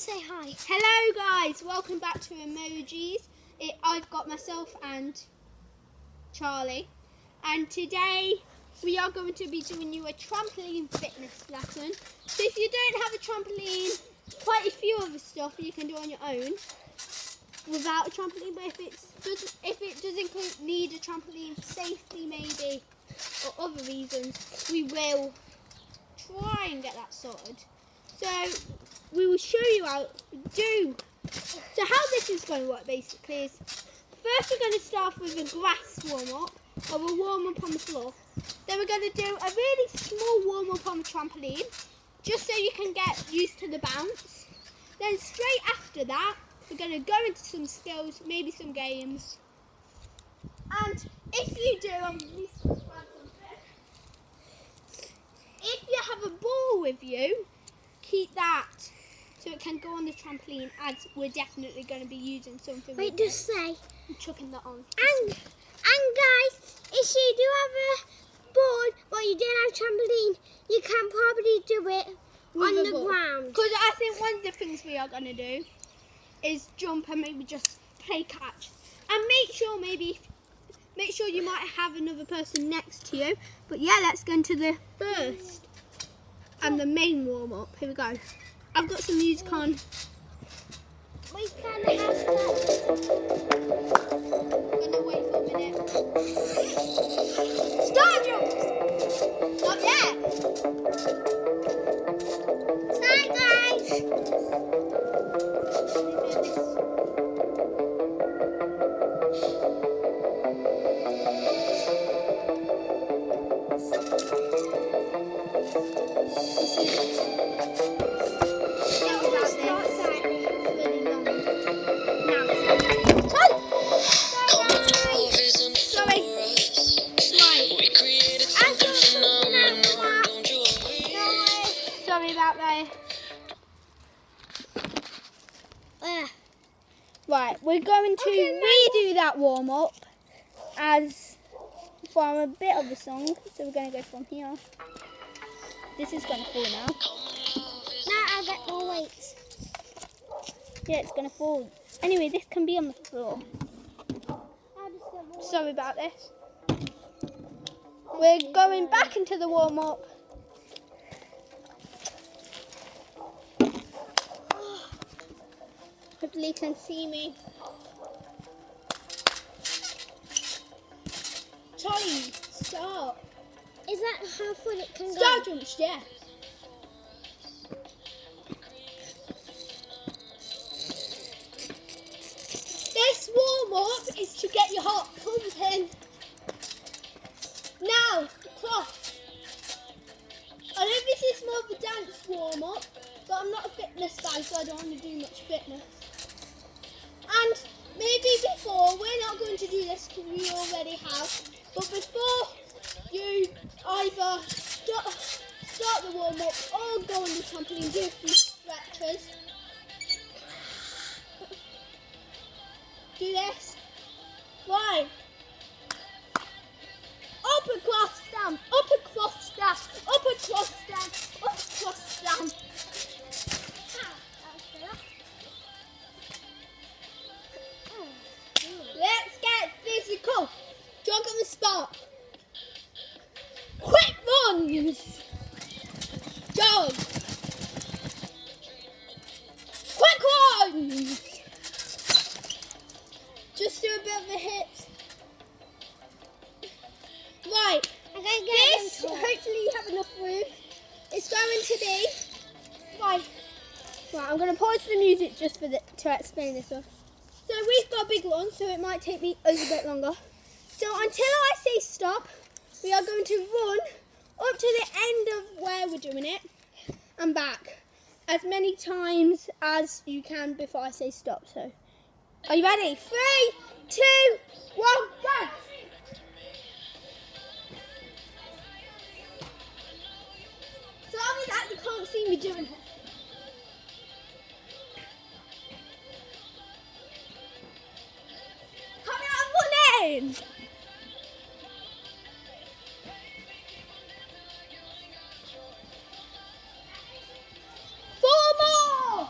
say hi. Hello guys, welcome back to Emojis. I've got myself and Charlie, and today we are going to be doing you a trampoline fitness lesson. So if you don't have a trampoline, quite a few other stuff you can do on your own without a trampoline, but if it doesn't need a trampoline for safety maybe or other reasons, we will try and get that sorted. So we will show you how to do. So how this is going to work basically is, first we're going to start with a grass warm-up, or a warm-up on the floor. Then we're going to do a really small warm-up on the trampoline, just so you can get used to the bounce. Then straight after that, we're going to go into some skills, maybe some games. And if you have a ball with you, keep that so it can go on the trampoline, as we're definitely going to be using something. Wait, just say. I'm chucking that on. And guys, if you do have a ball but you don't have a trampoline, you can probably do it on the ground. Because I think one of the things we are going to do is jump and maybe just play catch. And make sure you might have another person next to you. But yeah, let's go into the first and the main warm up. Here we go. I've got some music on. We can have that. I'm gonna wait for a minute. Star jumps! Not yet! Hi guys! Sorry about that. Right, we're going to redo that warm up as from a bit of the song. So we're going to go from here. This is going to fall now. Now I'll get more weights. Yeah, it's going to fall. Anyway, this can be on the floor. Sorry about this. We're going back into the warm up. Hopefully you can see me. Charlie, stop. Is that how far it can go? Star jumps, yeah. This warm up is to get your heart pumping. Now, cross. I know this is more of a dance warm up, but I'm not a fitness guy, so I don't want to do much fitness. And maybe before, we're not going to do this because we already have, but before you either start the warm up or go on the trampoline, do a few stretches. Do this. Right. Up across stamp, up across stamp, up across stamp, up across stamp. Let's get physical. Jog on the spot. Quick runs. Jog. Quick runs. Just do a bit of the hips. Right. I'm going to get this, hopefully you have enough room. It's going to be right. I'm going to pause the music just to explain this one. So we've got a big one, so it might take me a little bit longer. So until I say stop, we are going to run up to the end of where we're doing it and back as many times as you can before I say stop. So, are you ready? 3, 2, 1, go! Sorry that you can't see me doing it. In. 4 more.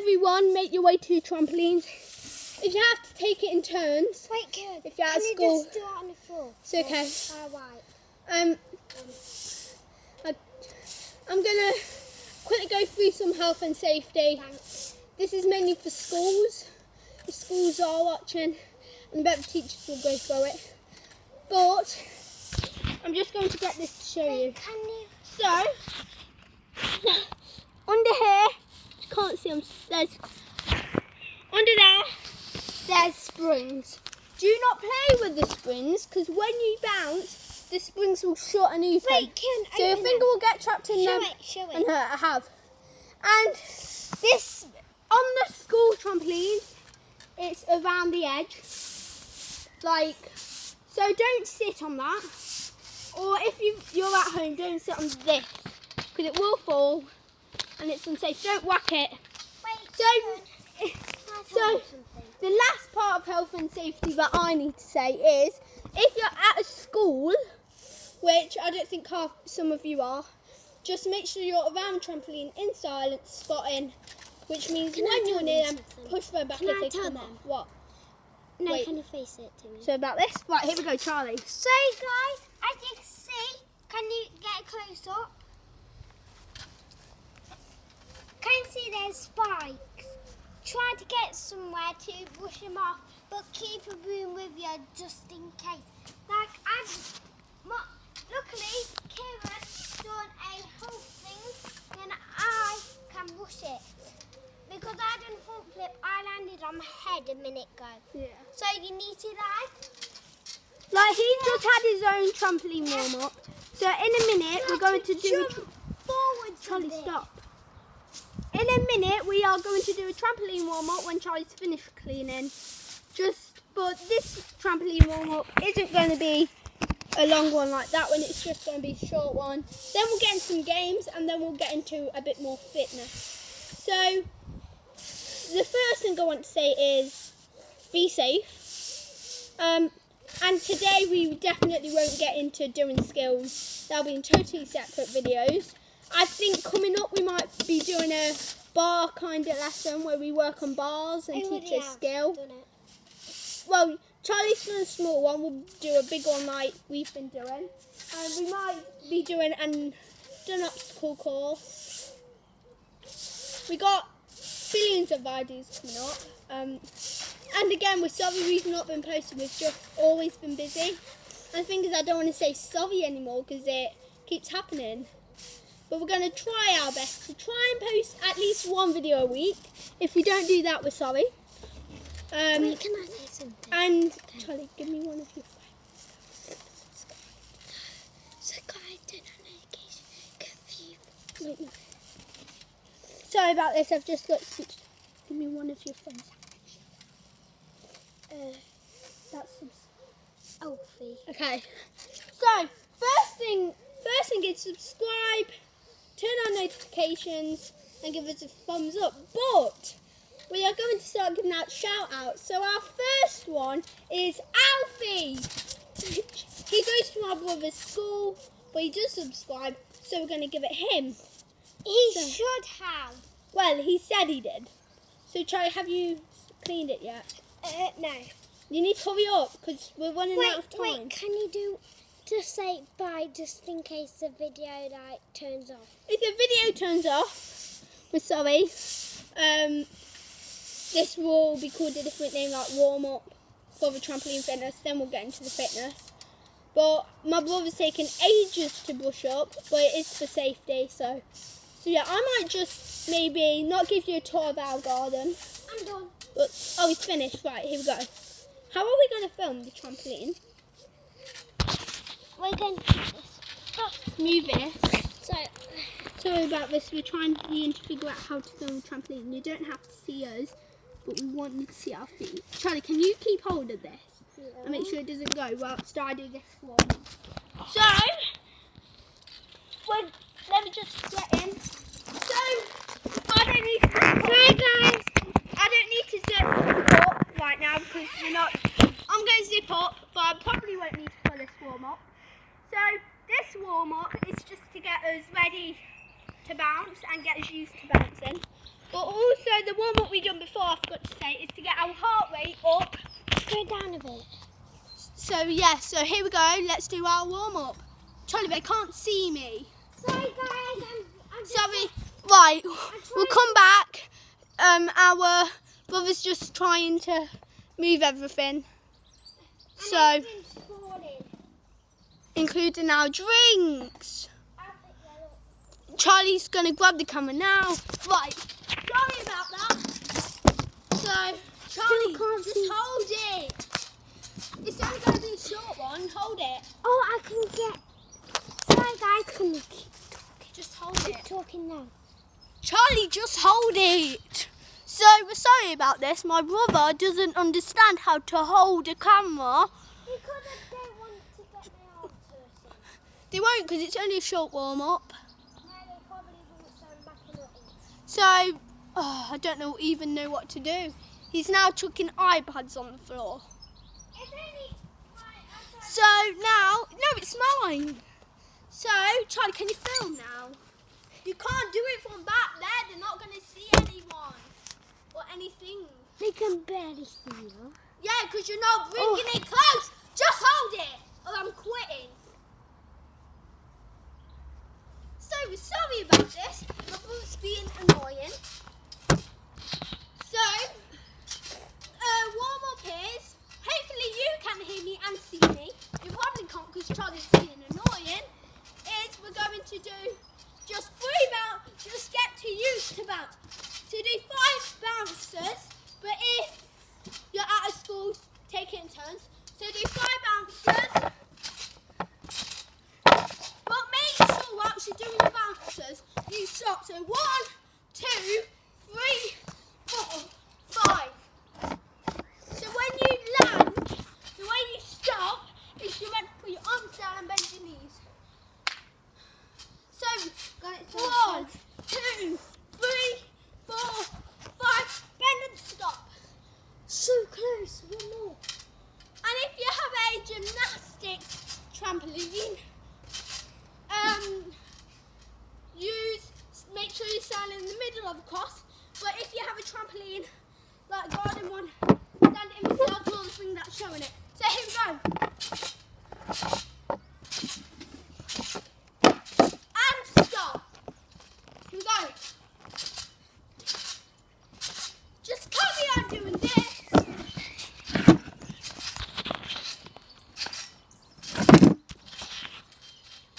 everyone, make your way to trampolines. If you have to take it in turns, Wait, Karen. if you're at Can school, you just do it on the floor? it's okay. Right. I'm gonna quickly go through some health and safety. Thanks. This is mainly for schools. If schools are watching, and better teachers will go through it. But I'm just going to get this to show you. Can you? So under here, you can't see them. There's under there. There's springs. Do not play with the springs because when you bounce, the springs will shut and open. Wait, Kim, so your finger will get trapped in them Show it. and hurt. I have. And this on the school trampoline, it's around the edge. Like, so don't sit on that. Or if you're at home, don't sit on this because it will fall and it's unsafe. Don't whack it. Wait, So the last part of health and safety that I need to say is if you're at a school, which I don't think some of you are, just make sure you're around trampoline in silence, spotting, which means when you're near them, push them back if they come up. What? No, Wait. can you face it to me? So about this? Right, here we go, Charlie. So guys, as you can see, can you get close up? Can you see there's spikes? Try to get somewhere to brush them off, but keep a broom with you just in case. Like luckily, Kieran's done a whole thing, and I can brush it. Because I done front flip, I landed on my head a minute ago. Yeah. So you need to Like he just had his own trampoline warm up. So in a minute we're going to do forward. Charlie, stop. In a minute we are going to do a trampoline warm up when Charlie's finished cleaning. But this trampoline warm up isn't going to be a long one like that one. It's just going to be a short one. Then we'll get into some games and then we'll get into a bit more fitness. So the first thing I want to say is be safe. And today we definitely won't get into doing skills. They'll be in totally separate videos. I think coming up we might be doing a bar kind of lesson where we work on bars and teach a skill. Well, Charlie's done a small one. We'll do a big one like we've been doing. And we might be doing an obstacle course. We got billions of ideas coming up. And again, we're sorry we've not been posting. We've just always been busy. And the thing is, I don't want to say sorry anymore because it keeps happening. But we're going to try our best to try and post at least one video a week. If we don't do that, we're sorry. Wait, can I say something? And Charlie, give me one of your friends. So guys, turn on notification. Wait, no. Sorry about this. I've just got speech. Give me one of your friends. That's some. Alfie. Okay. So first thing is subscribe, turn on notifications, and give us a thumbs up. But we are going to start giving out shout outs. So our first one is Alfie. He goes to my brother's school, but he does subscribe, so we're going to give it him. He should have. Well, he said he did. So Charlie, have you cleaned it yet? No. You need to hurry up because we're running out of time. Wait, can you just say bye just in case the video turns off? If the video turns off, we're sorry. This will be called a different name like warm up for the trampoline fitness, then we'll get into the fitness. But my brother's taken ages to brush up, but it is for safety, so yeah, I might just maybe not give you a tour of our garden. I'm done. But, oh, it's finished. Right, here we go. How are we going to film the trampoline? We're going to Move this. So, Sorry about this. We're trying to figure out how to film a trampoline. You don't have to see us, but we want you to see our feet. Charlie, can you keep hold of this and make sure it doesn't go whilst I do this one? So, let me just get in. So, I don't need to. Hi guys. I don't need to zip up right now because we're not. I'm going to zip up, but I probably won't need to for this warm up. So this warm up is just to get us ready to bounce and get us used to bouncing. But also the warm-up we done before, I forgot to say, is to get our heart rate up. Go down a bit. So yeah, so here we go. Let's do our warm-up. Charlie, they can't see me. Sorry guys, I'm Sorry. Right, we'll come back. Our brother's just trying to move everything. So, everything's falling. including our drinks. I'll pick that up. Charlie's going to grab the camera now. Right, sorry about that. So, Charlie, can't just see. hold it. It's only going to be a short one. Hold it. Oh, I can get. Sorry guys, can you keep talking? Just hold it. Keep talking now. Charlie, just hold it. So, we're sorry about this. My brother doesn't understand how to hold a camera. Because they want to get me out to it. They won't, because it's only a short warm-up. No, they probably won't stand back and look. So, I don't even know what to do. He's now chucking iPads on the floor. It's only So now, no, it's mine. So, Charlie, can you film now? You can't do it from back there. They're not going to see anyone or anything. They can barely see you. Yeah, because you're not bringing it close. Just hold it or I'm quitting. So, we're sorry about this. My brother's being annoying. So, warm up is, hopefully you can hear me and see me. You probably can't because Charlie's being annoying. Is we're going to do just 3 bounces, just get too used to bounce. To do 5 bounces, but if you're out of school, take it in turns. So do 5 bounces. But make sure whilst you're doing the bounces, you stop. So 1, 2, 3, 4, 5. So when you land, the way you stop is you meant to put your arms down and bend your knees. So, Got it. 1, 2, 3, 4, 5, bend and stop. So close. One more. And if you have a gymnastics trampoline, make sure you stand in the middle of the cross. But if you have a trampoline, like garden one, stand in the circle on the thing that's showing it. So here we go. And stop. Here we go. Just carry on doing this.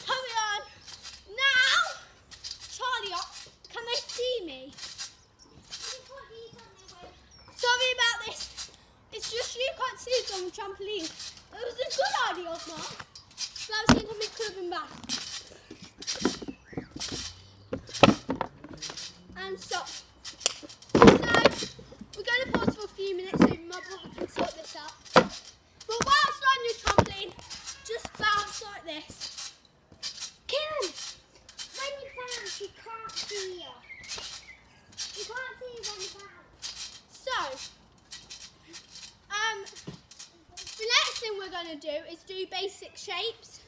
Carry on. Now, Charlie, can they see me? Sorry about this. It's just you can't see us on the trampoline. It was a good idea of mine. But I was thinking we could have been back. And stop. So, we're going to pause for a few minutes so my brother can sort this out. But whilst on your trampoline, just bounce like this. Karen, when you bounce, you can't see you. You can't see when you bounce. So, the next thing we're going to do is do basic shapes,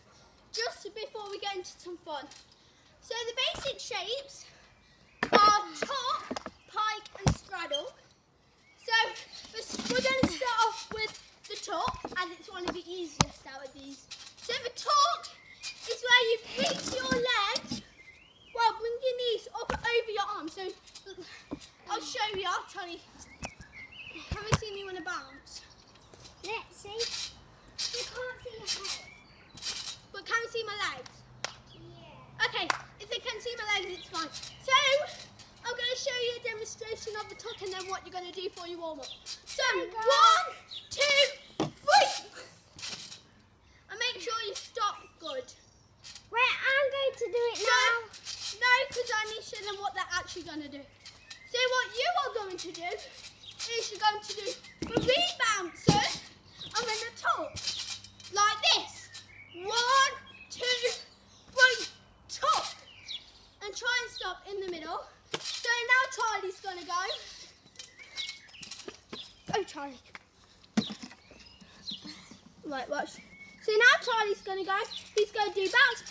just before we get into some fun. So the basic shapes are top, pike and straddle. So we're going to start off with the top, as it's one of the easiest out of these. So the top is where you reach your legs, well, bring your knees up over your arms. So I'll show you, Charlie. Can we see me when I bounce? Let's see. You can't see your head. But can we see my legs? Yeah. Okay, if they can see my legs, it's fine. So, I'm going to show you a demonstration of the tuck and then what you're going to do for your warm-up. So, 1, 2, 3. And make sure you stop good. Wait, I'm going to do it now. No, because I need to show them what they're actually going to do. So, what you are going to do is you're going to do 3 bounces and then the top. Like this. 1, 2, 3, top. And try and stop in the middle. So now Charlie's going to go. Go, Charlie. Right, watch. So now Charlie's going to go. He's going to do bounce.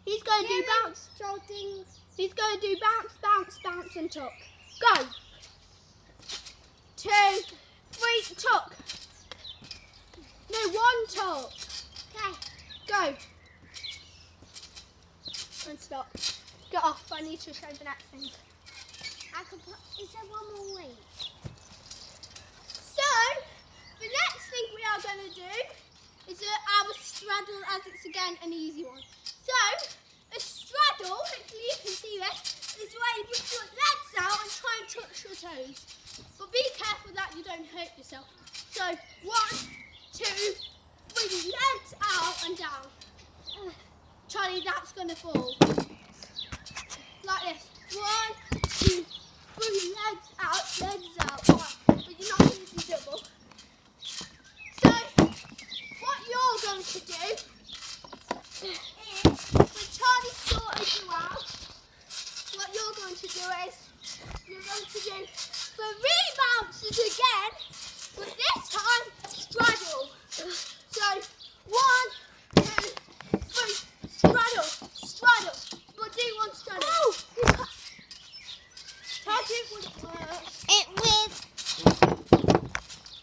He's going to do bounce. Jolting. He's going to do bounce, bounce, bounce and tuck. Go. 2, 3, tuck. No, 1 tuck. Okay. Go. And stop. Get off. I need to show the next thing. I could put. Is there one more weight? So, the next thing we are going to do is our straddle, as it's again an easy one. So, a straddle, hopefully you can see this, is where you put your legs out and try and touch your toes. But be careful that you don't hurt yourself. So, 1, 2, 3, legs out and down. Charlie, that's going to fall. Like this. 1, 2, 3, legs out, legs out. Right. But you're not going to do double. So, what you're going to do is, when Charlie sorted you out, what you're going to do is, you're going to do 3 bounces again, but this time, straddle. So, 1, 2, 3, straddle, straddle. But do 1 straddle. Oh! Told you it wouldn't work. It will.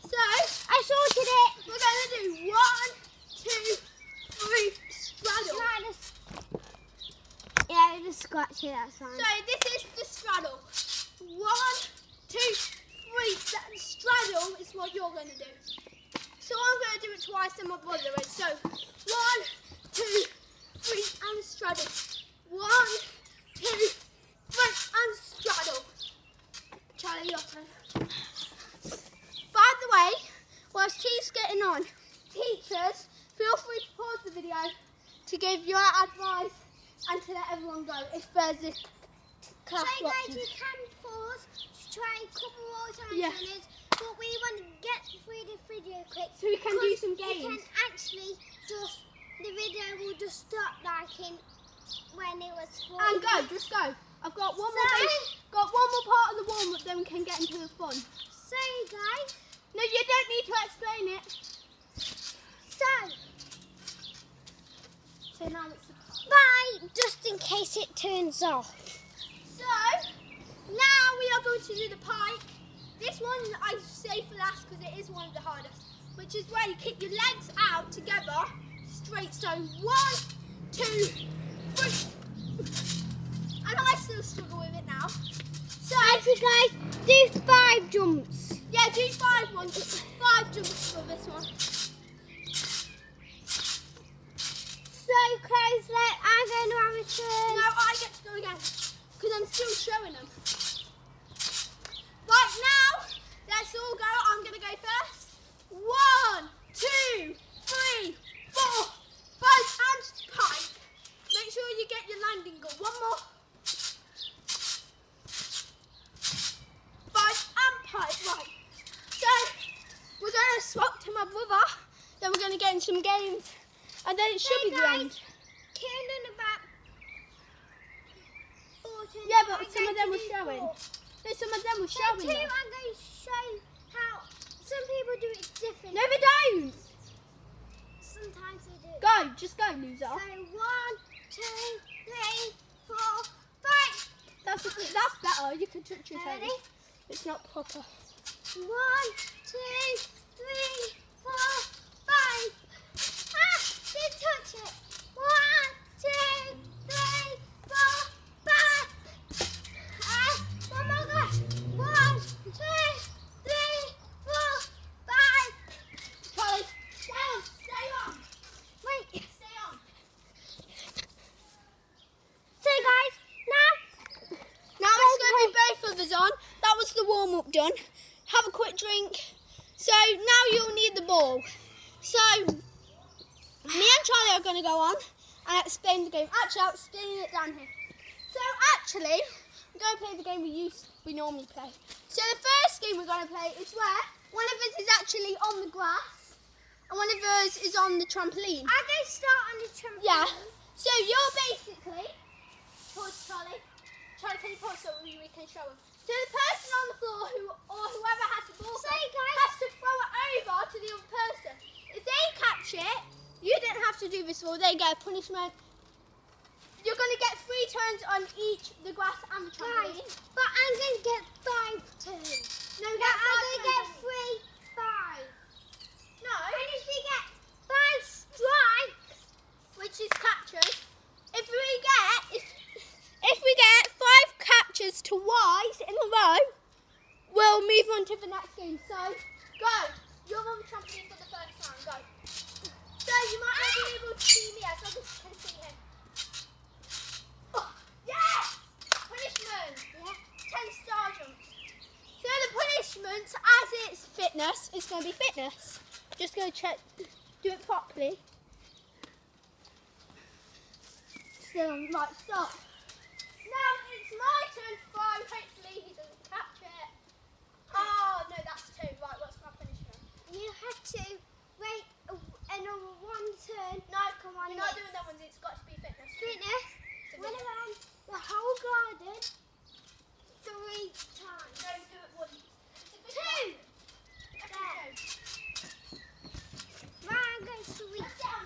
So, I sorted it. we're going to do 1, 2, 3, straddle. Yeah, just scratch it, that's fine. So this is the straddle. 1, 2, 3. That straddle is what you're going to do. So I'm going to do it twice and my brother is. So 1, 2, 3 and straddle. 1, 2, 3 and straddle. Charlie, your turn. By the way, whilst he's getting on, teachers, feel free to pause the video to give your advice and to let everyone go if there's a class So guys, watching. you can pause to try a couple more times Yeah. on it, but we want to get through the video quick. So we can do because some We can games. actually just, the video will just stop like in when it was 40. And go, just go. I've got one more So- bit, got one more part of the warm up, then we can get into the fun. So guys, No, you don't need to explain it. So now it's bye, just in case it turns off. So now we are going to do the pike. This one I say for last because it is one of the hardest, which is where you kick your legs out together straight. So 1, 2, 3. And I still struggle with it now. So You guys, do 5 jumps. yeah, do 5 ones, 5 jumps for this one. So close, I'm going to have a turn. No, I get to go again because I'm still showing them. Right now, let's all go. I'm going to go first. 1, 2, 3, 4, 5, and pike. Make sure you get your landing good. One more. 5 and pike. Right. So we're going to swap to my brother. Then we're going to get in some games, and then it should Hey be the guys. end. Turn about 14. Yeah, but I'm some of going them to were do showing. 4. No, some of them were So showing. 2, though. I'm going to show how some people do it different. No, they don't. Sometimes they do. Go, just go, loser. So 1, 2, 3, 4, 5. That's better. You can touch your Ready? toes. It's not proper. 1, 2, 3, 4, 5. Ah, didn't touch it. 1, 2, 3, 4, 5. Ah, one more go. 1, 2, 3, 4, 5. Charlie, down. Stay on. Wait. Stay on. So guys, Now it's going to be both of us on. That was the warm up done. Have a quick drink. So now you'll need the ball. So me and Charlie are going to go on and explain the game. Actually, I'll explain it down here. So actually, we're going to play the game we normally play. So the first game we're going to play is where one of us is actually on the grass and one of us is on the trampoline. I'm going to start on the trampoline. Yeah. So you're basically, pause Charlie. Charlie, can you pause so we can show him? So the person on the floor or whoever has the ball has to throw it over to the other person. If they catch it, you don't have to do this all. They get a punishment. You're going to get 3 turns on each, the grass and the trampoline. Guys, but I'm going to get 5 turns. No, I'm get 5 going to get turns. 3, 5. No. And if we get 5 strikes, Which is catches. If we get 5 catches twice in a row, we'll move on to the next game. So, go. You're on the trampoline for the first time. Go. So you might not be able to see me as long as you can see him. Oh, yes! Punishment. yeah. 10-star jumps. So the punishment, as it's fitness, is going to be fitness. Just go check, do it properly. Still, right, stop. Now it's my turn to throw. Hopefully he doesn't catch it. Oh, no, that's 2. Right, what's my punishment? You have to wait another 1 turn. No, come on. We're not doing that one. It's got to be fitness. Fitness. So Run do- around the whole garden 3 times. No, do it once. 2. Okay, Right, I'm going to reach down.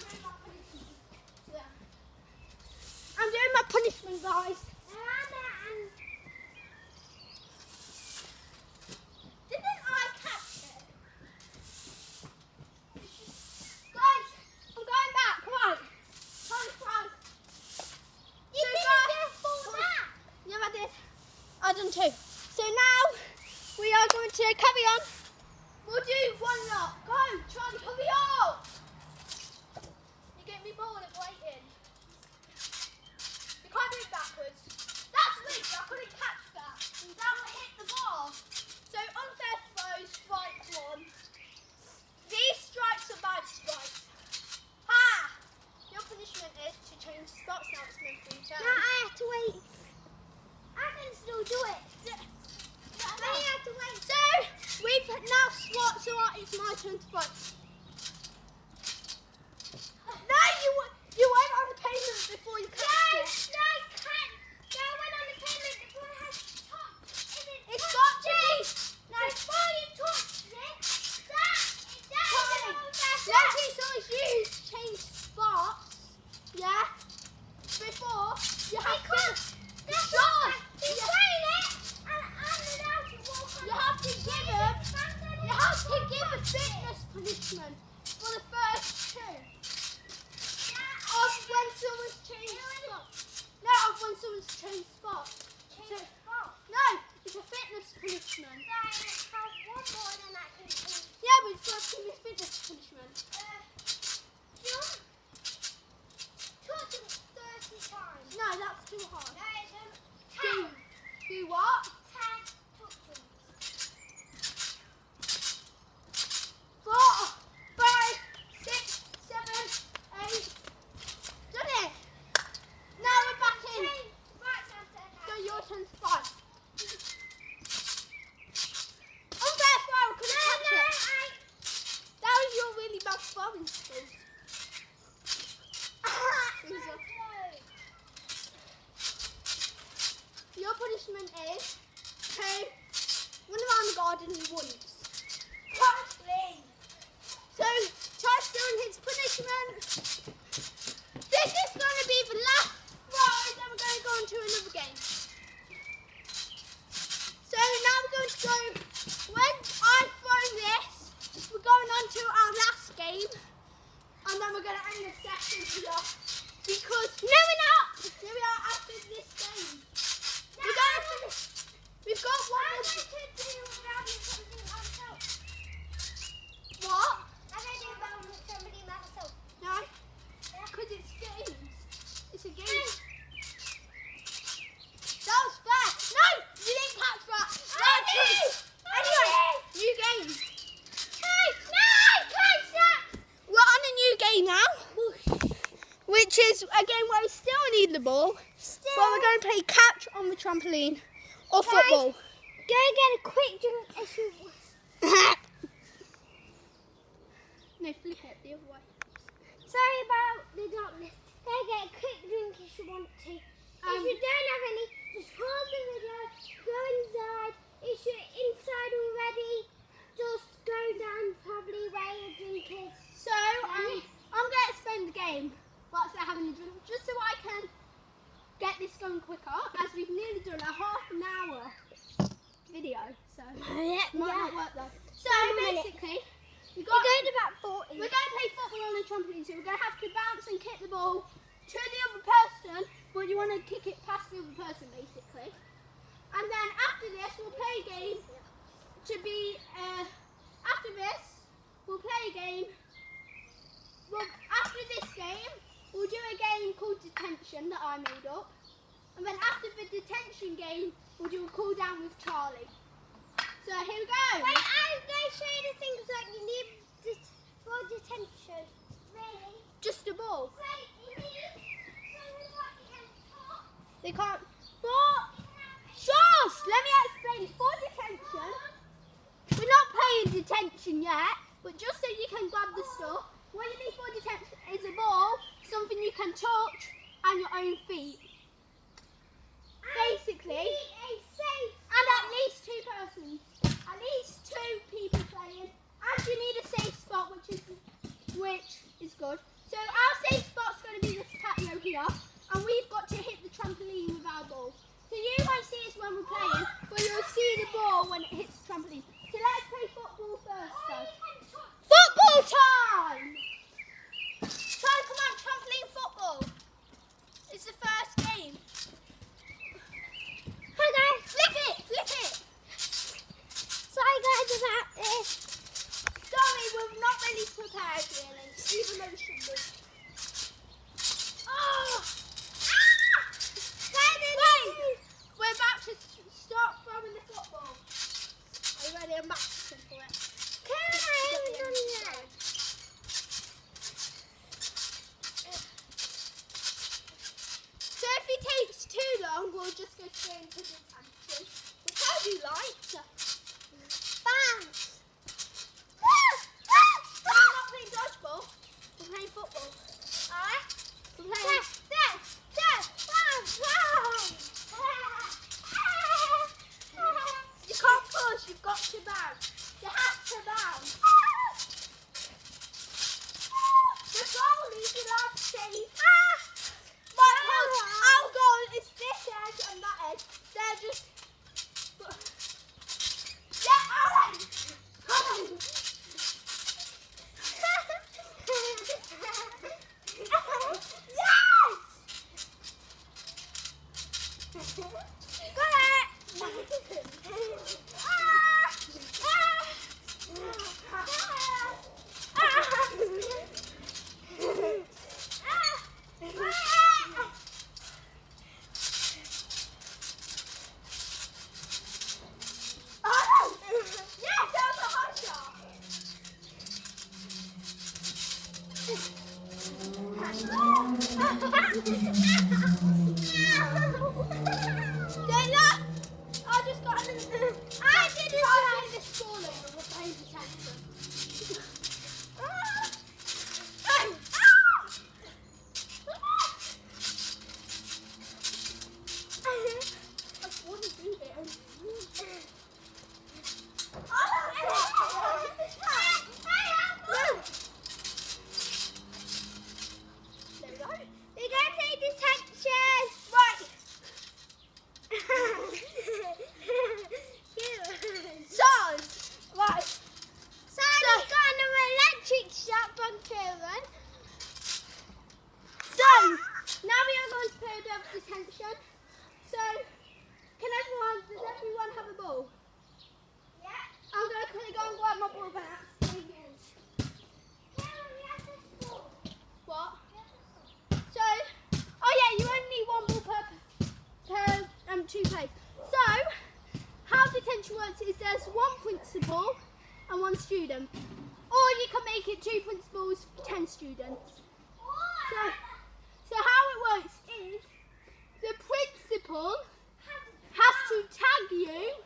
I'm doing my punishment, guys. Didn't I catch it? Guys, I'm going back. Come on. Time. You didn't get full back. Yeah, I did. I've done 2. So now we are going to carry on. We'll do 1 lot. Go, Charlie, hurry up. You get me bored of waiting. You can't do it backwards. That's weak. I couldn't catch that. That will hit the ball. So unfair throws, strike 1. These strikes are bad strikes. Ha! Your punishment is to change spots now. It's been 3 turns. Now I have to wait. I can still do it. I have to wait. So we've now swapped. So it's my turn to fight. No, you went on the pavement before you catched it. No, I can't. No, I went on the pavement before I had to touch. It's got to be. No, Before you touched it, that Charlie, is let's teach always use change spots. Yeah. Before you have to. That's Sure. right. He's playing it, and I'm allowed to walk on You it. have to give him. You have to give a fitness punishment for the first 2. Of when someone's changed spots. No, of when someone's changed spots. No, it's a fitness punishment. One more than I can do. Yeah, but it's got to be a fitness punishment. Jump. Touch him 30 times. No, that's too hard. No, it's 10. Do what? 10 touches. 4, 5, 6, 7, 8. Done it. Now we're back in. So your turn to 5. Unfair throw, couldn't catch it. That was your really bad throwing skills. Your punishment is to run around the garden once. So, Charles doing his punishment. This is going to be the last throw, then we're going to go on to another game. So now we're going to go, when I throw this, we're going on to our last game. And then we're going to end the session here. Because, no we're not! Here we are after this game. We're going to finish. We've got one more. What? No, because it's games. It's a game. That was fair. No, you didn't catch that. Anyway, new game. We're on a new game now, which is a game where we still need the ball, but we're going to play catch on the trampoline or football. Go get a quick drink if you want. No, flip it the other way. Sorry about the darkness. Go get a quick drink if you want to. If you don't have any, just pause the video, go inside. If you're inside already, just go down probably where your drink is. So I'm going to explain the game whilst they're having a drink, just so I can get this going quicker, as we've nearly done a half an hour video, so might not work though. So basically, we're going to play football on a trampoline, so we're going to have to bounce and kick the ball to the other person, but you want to kick it past the other person basically. And then after this, we'll play a game to be, after this, we'll play a game. Well, after this game, we'll do a game called Detention that I made up. And then after the detention game, we'll do a cool down with Charlie. So here we go. Wait, I'm going to show you the things that you need for detention. Really? Just a ball. Wait, you need something what you can talk. They can't. Shush! Let me explain. For detention, we're not playing detention yet, but just so you can grab the stuff, what you need for detention is a ball, something you can touch, and your own feet. Basically, and at least two persons, at least two people playing, and you need a safe spot, which is good. So our safe spot's going to be this patio here, and we've got to hit the trampoline with our ball. So you won't see us when we're playing, but you'll see the ball when it hits the trampoline. So let's play football first, though. Football time! Charlie, come on, trampoline football. It's the first game. Hi guys. Flip it. Sorry guys about this. Sorry, we're not really prepared really, even though we should be. Oh! Wait! We're about to start throwing the football. Are you ready? I'm practicing for it. I haven't done yet. So if it takes too long, we'll just go straight into the detention, which I do like. Bounce. We're not playing dodgeball, we're playing football. Alright. We're playing. You can't push, you've got to bounce. You have to bounce. The goalie's allowed to say, our goal is this edge and that edge. They're just. Get out! Come on! Yes! Got it! Yes, that was a hot shot! Don't look! I just got an... I didn't try this ball over. We're playing detention. I want to do it. There we go. We're going to take detention. Right. Right. So I've got an electric shock from Kieran. So, now we are going to play a bit of detention. So, does everyone have a ball? Yeah. I'm going to quickly go and grab my ball back. Kieran, we have this ball. What? So, oh yeah, you only need one ball per two plays. So, how detention works is there's one principal and one student. Or you can make it two principals, 10 students. So how it works is the principal has to tag you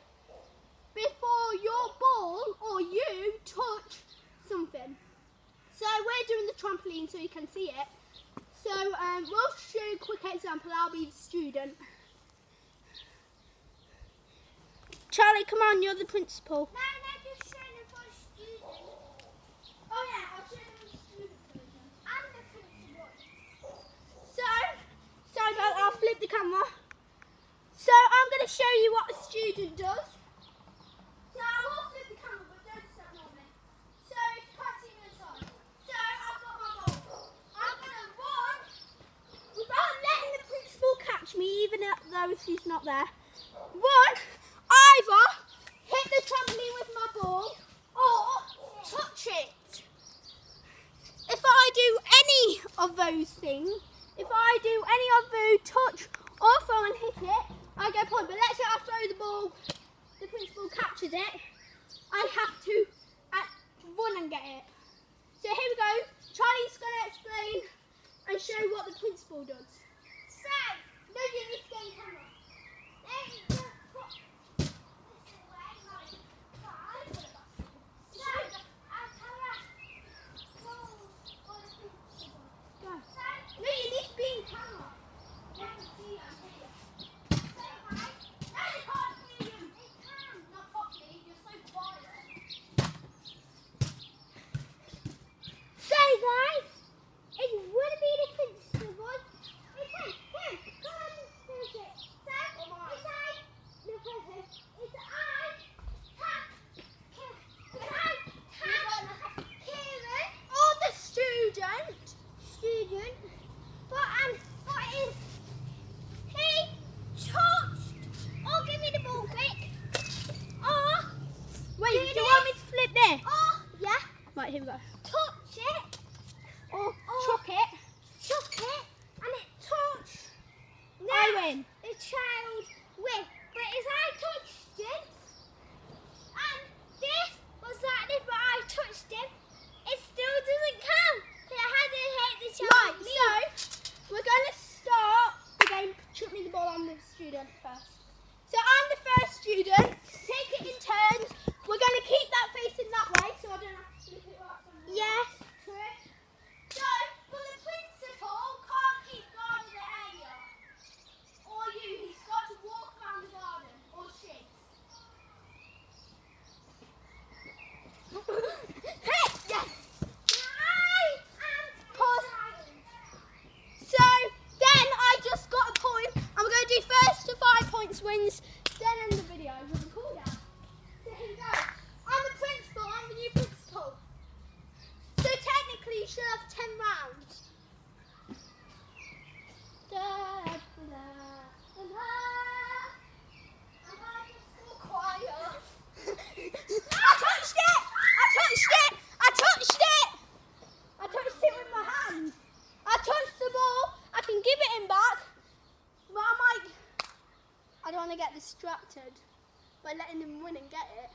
before your ball or you touch something. So we're doing the trampoline so you can see it. So we'll show you a quick example. I'll be the student. Charlie, come on, you're the principal. No, just show them for a student. Oh yeah, I'll show them the student version. I'm the principal. So, sorry about that, I'll flip the camera camera. So I'm going to show you what a student does. So I will flip the camera, but don't step on me. So you can't see me inside. So I've got my ball. I'm going to run without letting the principal catch me, even though she's not there. Run, either hit the trampoline with my ball or touch it. If I do any of those things, if I do any of those touch or throw and hit it, I get a point. But let's say I throw the ball, the principal catches it, I have to run and get it. So here we go. Charlie's going to explain and show what the principal does. So, no, you need to get in camera. Then you just put this away like that. So, I'll tell you. Go. No, you need to be in camera. You have to see and hear. So, guys, No, you can't hear you. they can. Not properly. You're so quiet. So, guys, it would be the principal. Okay, here, come on, finish it. So, it's I, the person, it's I, tap, Kieran, Or the student. but what is, he touched, or give me the ball quick, or, Wait, do you want me to flip this? or, yeah, Right, here we go. touch it, Or Or- chuck it. chuck it, and it touched. I win. The child win. But as I touched him, and this was like this, but I touched him, it still doesn't count. So I had to hit the child. Right, so we're going to start the game. Chuck me the ball on the student first. So I'm the first student. Take it in turns. We're going to keep that facing that way so I don't have to flip it right from there. Yes. Correct. So, but the principal can't keep guard of the area. Or you. He's got to walk around the garden. Or she. Hey! Yes! Pause. So then I just got a point, and we're going to do first to 5 points wins, then end the video with a cool down. So here we go. I'm the principal, I'm the new principal. So technically you should have 10 rounds. Da, da, da, da, da. Am I just so quiet? I touched it! I touched it! I touched it! I touched it with my hands. I touched the ball. I can give it him back. But I don't want to get distracted by letting him win and get it.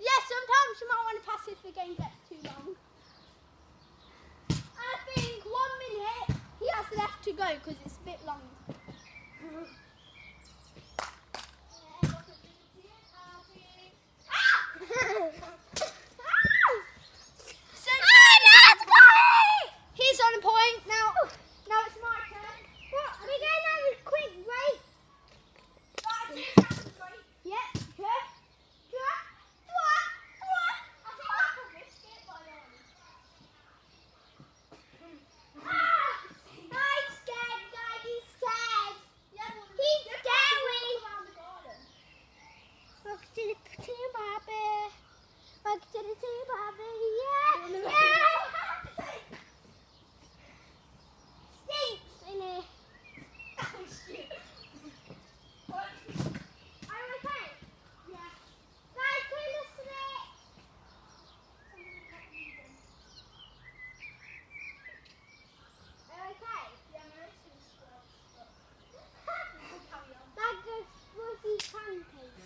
Yeah, sometimes you might want to pass if the game gets too long. I think 1 minute he has left to go because it's a bit long. So he's on a point now. Now it's my turn. What? We're going to have a quick break. Yeah. Okay. I'm scared, Daddy's scared. He's scary. Welcome to the team, Bobby. Welcome to the team, Bobby. Yeah. Yeah. Stinks in here. Are you okay? Yeah. Guys, can you listen to it? Are you okay? That goes fuzzy pancakes.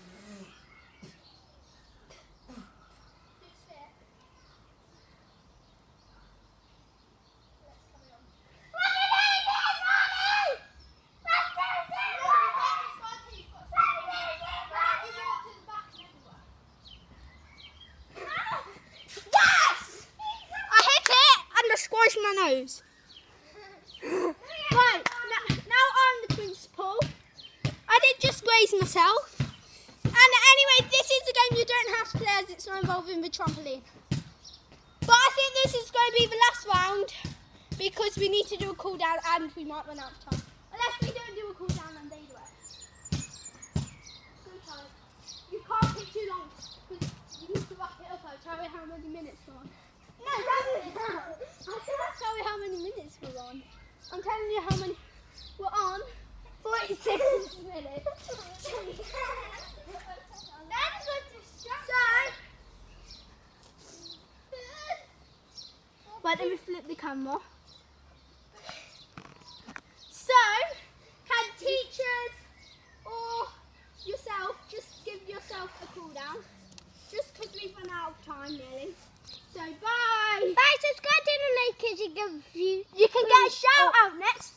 Yes! I hit it and I squashed my nose. Right, now I'm the principal. I did just raise myself. And anyway, this is a game you don't have to play as it's not involving the trampoline. But I think this is going to be the last round because we need to do a cool down and we might run out of time. Unless we don't do a cool down and they do it. Sometimes. You can't pick too long because you need to wrap it up. I'll tell you how many minutes we're on. No, I can't tell you how many minutes we're on. I'm telling you how many we're on. 46 minutes. Right, let me flip the camera. So, can teachers or yourself just give yourself a cool down? Just because we've run out of time nearly. So, bye. Bye, subscribe to the like because you give you. You can get a shout out next